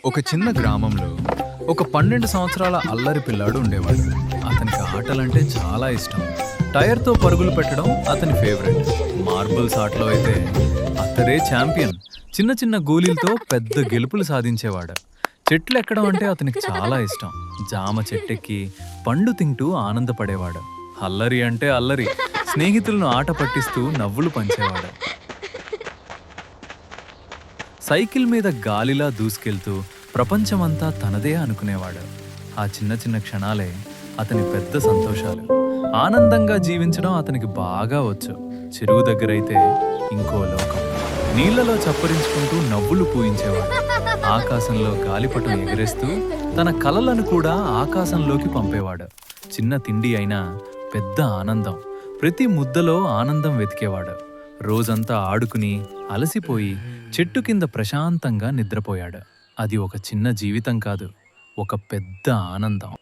ఒక చిన్న గ్రామంలో ఒక 12 సంవత్సరాల అల్లరి పిల్లాడు ఉండేవాడు. అతనికి ఆటలంటే చాలా ఇష్టం. టైర్తో పరుగులు పెట్టడం అతని ఫేవరెట్. మార్బుల్స్ ఆటలో అయితే అతడే ఛాంపియన్. చిన్న చిన్న గోలీలతో పెద్ద గెలుపులు సాధించేవాడు. చెట్లు ఎక్కడం అంటే అతనికి చాలా ఇష్టం. జామ చెట్టెక్కి పండు తింటూ ఆనందపడేవాడు. అల్లరి అంటే అల్లరి. స్నేహితులను ఆట పట్టిస్తూ నవ్వులు పంచేవాడు. సైకిల్ మీద గాలిలా దూసుకెళ్తూ ప్రపంచమంతా తనదే అనుకునేవాడు. ఆ చిన్న చిన్న క్షణాలే అతని పెద్ద సంతోషాలు. ఆనందంగా జీవించడం అతనికి బాగా వచ్చు. చెరువు దగ్గరైతే ఇంకో లోకం. నీళ్లలో చప్పరించుకుంటూ నవ్వులు పూయించేవాడు. ఆకాశంలో గాలిపటం ఎగరేస్తూ తన కలలను కూడా ఆకాశంలోకి పంపేవాడు. చిన్న తిండి అయినా పెద్ద ఆనందం. ప్రతి ముద్దలో ఆనందం వెతికేవాడు. రోజంతా ఆడుకుని అలసిపోయి చెట్టు కింద ప్రశాంతంగా నిద్రపోయాడు. అది ఒక చిన్న జీవితం కాదు, ఒక పెద్ద ఆనందం.